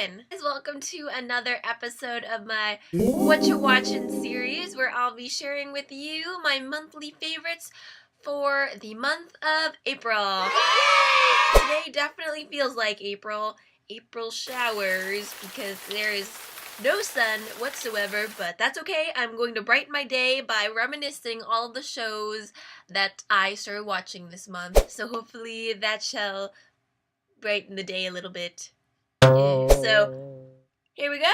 going? Guys, welcome to another episode of my What You Watching series where I'll be sharing with you my monthly favorites for the month of April. Today definitely feels like April showers because there is no sun whatsoever, but that's okay. I'm going to brighten my day by reminiscing all of the shows that I started watching this month. So hopefully that shall brighten the day a little bit. So here we go.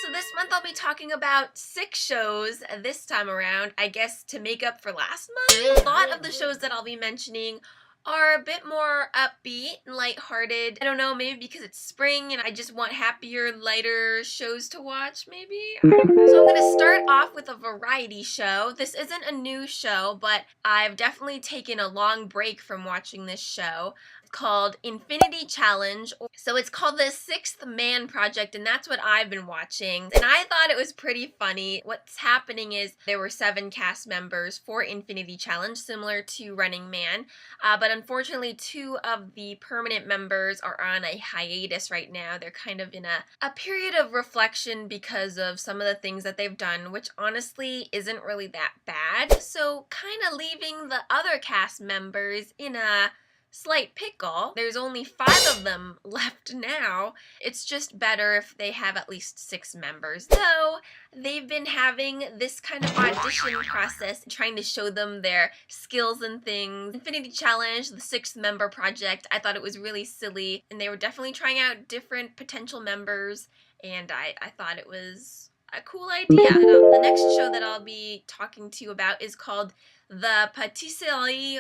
So this month I'll be talking about 6 shows this time around, I guess to make up for last month. A lot of the shows that I'll be mentioning are a bit more upbeat and lighthearted. I don't know, maybe because it's spring and I just want happier, lighter shows to watch, maybe? I don't know. So I'm going to start off with a variety show. This isn't a new show, but I've definitely taken a long break from watching this show. Called Infinity Challenge. So it's called the Sixth Man Project, and that's what I've been watching. And I thought it was pretty funny. What's happening is there were 7 cast members for Infinity Challenge, similar to Running Man. But unfortunately, 2 of the permanent members are on a hiatus right now. They're kind of in a period of reflection because of some of the things that they've done, which honestly isn't really that bad. So kind of leaving the other cast members in a slight pickle. There's only 5 of them left now. It's just better if they have at least 6 members. So they've been having this kind of audition process, trying to show them their skills and things. Infinity Challenge, the 6th member project, I thought it was really silly, and they were definitely trying out different potential members, and I thought it was a cool idea. The next show that I'll be talking to you about is called The Patisserie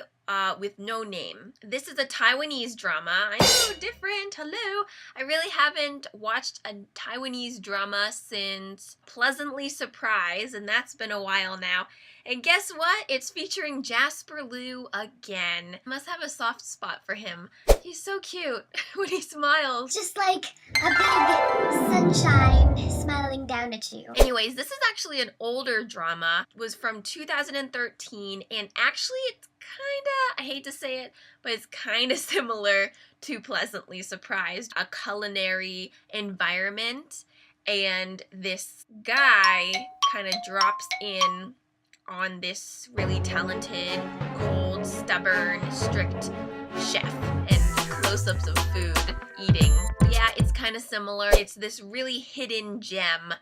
with No Name. This is a Taiwanese drama. I know, different. Hello. I really haven't watched a Taiwanese drama since Pleasantly Surprised, and that's been a while now. And guess what? It's featuring Jasper Liu again. I must have a soft spot for him. He's so cute when he smiles. Just like a big sunshine smiling down at you. Anyways, this is actually an older drama. It was from 2013, and actually it's kinda, I hate to say it, but it's kinda similar to Pleasantly Surprised. A culinary environment, and this guy kind of drops in on this really talented, cold, stubborn, strict chef, and close-ups of food eating. Yeah, it's kind of similar. It's this really hidden gem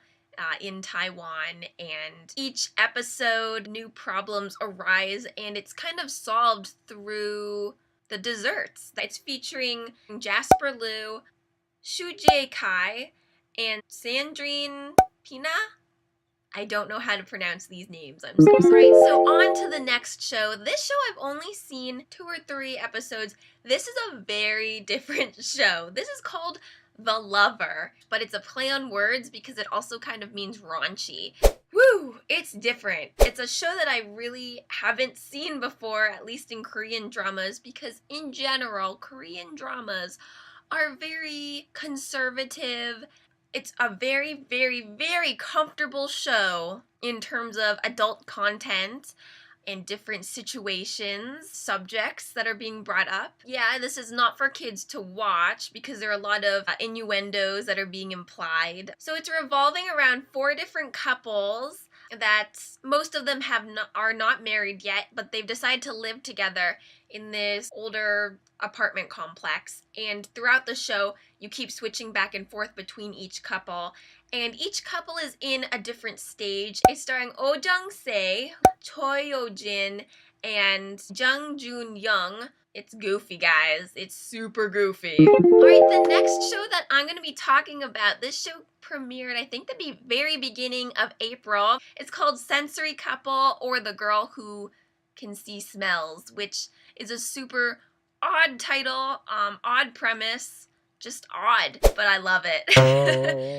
in Taiwan, and each episode new problems arise, and it's kind of solved through the desserts. It's featuring Jasper Liu, Shu Jae Kai, and Sandrine Pina. I don't know how to pronounce these names. I'm so sorry. So on to the next show. This show I've only seen 2 or 3 episodes. This is a very different show. This is called The Lover, but it's a play on words because it also kind of means raunchy. Woo! It's different. It's a show that I really haven't seen before, at least in Korean dramas, because in general, Korean dramas are very conservative. It's a very, very, very comfortable show in terms of adult content and different situations, subjects that are being brought up. Yeah, this is not for kids to watch because there are a lot of innuendos that are being implied. So it's revolving around 4 different couples that most of them are not married yet, but they've decided to live together in this older apartment complex. And throughout the show, you keep switching back and forth between each couple. And each couple is in a different stage. It's starring Oh Jung-se, Choi Yo-jin, and Jung Jun-young. It's goofy, guys. It's super goofy. Alright, the next show that I'm going to be talking about, this show premiered, I think, the very beginning of April. It's called Sensory Couple, or The Girl Who Can See Smells, which is a super odd title, odd premise, just odd, but I love it.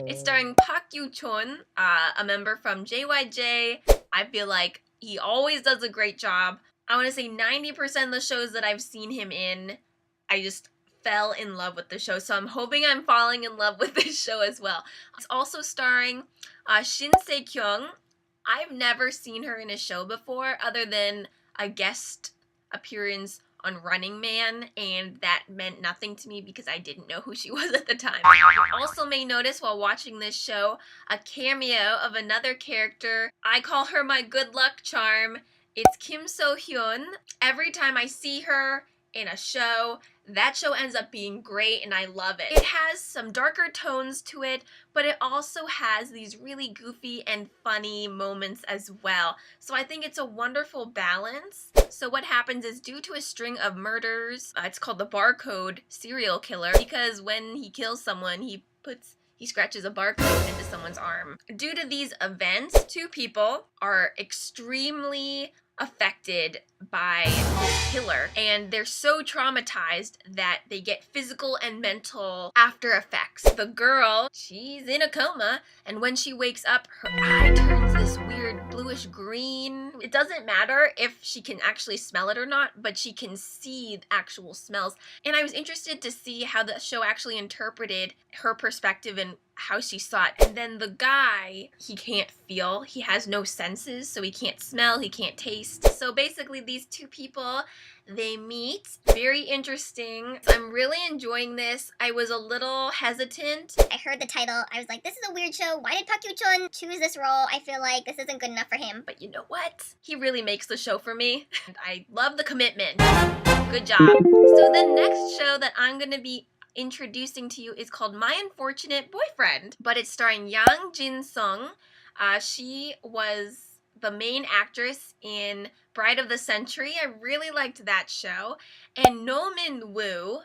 It's starring Park Yoo-chun, a member from JYJ. I feel like he always does a great job. I want to say 90% of the shows that I've seen him in, I just fell in love with the show, so I'm hoping I'm falling in love with this show as well. It's also starring Shin Se-kyung. I've never seen her in a show before other than a guest appearance on Running Man, and that meant nothing to me because I didn't know who she was at the time. Also may notice while watching this show a cameo of another character. I call her my good luck charm. It's Kim So-hyun. Every time I see her in a show, that show ends up being great and I love it. It has some darker tones to it, but it also has these really goofy and funny moments as well. So I think it's a wonderful balance. So what happens is, due to a string of murders, it's called the barcode serial killer, because when he kills someone, he scratches a barcode into someone's arm. Due to these events, two people are extremely affected by the killer, and they're so traumatized that they get physical and mental after effects. The girl, she's in a coma, and when she wakes up, her eye turns this weird bluish green. It doesn't matter if she can actually smell it or not, but she can see actual smells. And I was interested to see how the show actually interpreted her perspective and how she saw it. And then the guy, he can't feel, he has no senses, so he can't smell, he can't taste. So basically these two people, they meet. Very interesting. I'm really enjoying this. I was a little hesitant. I heard the title. I was like, this is a weird show. Why did Park Yoo-chun choose this role? I feel like this isn't good enough for him. But you know what? He really makes the show for me. And I love the commitment. Good job. So the next show that I'm going to be introducing to you is called My Unfortunate Boyfriend, but it's starring Yang Jin-sung. She was the main actress in Bride of the Century. I really liked that show. And No Min-woo,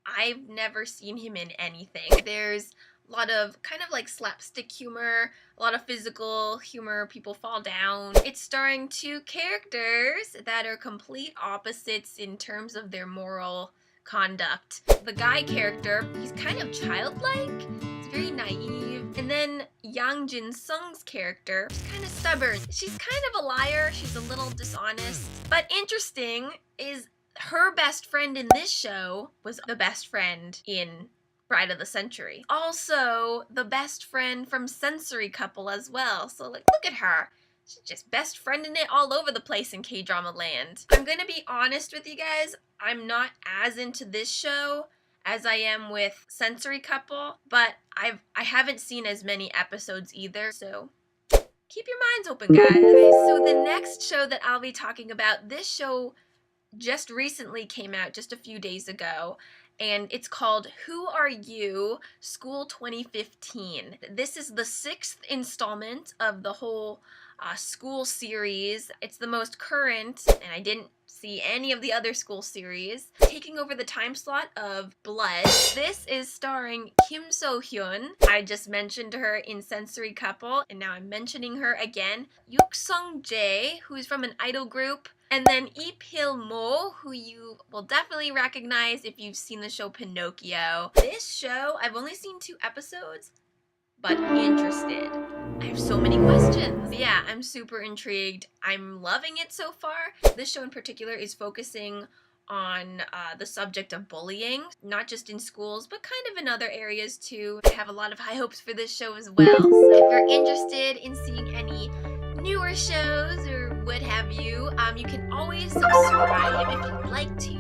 I've never seen him in anything. There's a lot of kind of like slapstick humor, a lot of physical humor, people fall down. It's starring two characters that are complete opposites in terms of their moral conduct. The guy character, he's kind of childlike, he's very naive. And then Yang Jin-sung's character, she's kind of stubborn. She's kind of a liar, she's a little dishonest. But interesting is her best friend in this show was the best friend in Bride of the Century. Also, the best friend from Sensory Couple as well. So like, look at her. She's just best friending it all over the place in K-drama land. I'm gonna be honest with you guys, I'm not as into this show as I am with Sensory Couple, but I haven't seen as many episodes either, so keep your minds open, guys. Okay, so the next show that I'll be talking about, this show just recently came out, just a few days ago, and it's called Who Are You? School 2015. This is the 6th installment of the whole school series. It's the most current, and I didn't see any of the other school series. Taking over the time slot of Blood. This is starring Kim So-hyun. I just mentioned her in Sensory Couple, and now I'm mentioning her again. Yuk Sung-jae, who's from an idol group. And then Lee Pil-mo, who you will definitely recognize if you've seen the show Pinocchio. This show, I've only seen 2 episodes, but interested. I have so many questions. Yeah, I'm super intrigued. I'm loving it so far. This show in particular is focusing on the subject of bullying, not just in schools, but kind of in other areas too. I have a lot of high hopes for this show as well. So if you're interested in seeing any newer shows or what have you, you can always subscribe if you'd like to.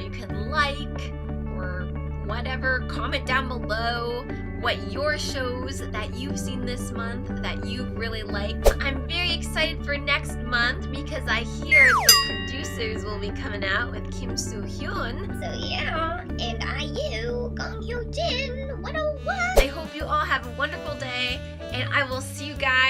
You can like or whatever, comment down below what your shows that you've seen this month that you really liked. I'm very excited for next month because I hear the producers will be coming out with Kim So-hyun. So yeah, and IU, Gong Yoo-jin, 101. I hope you all have a wonderful day, and I will see you guys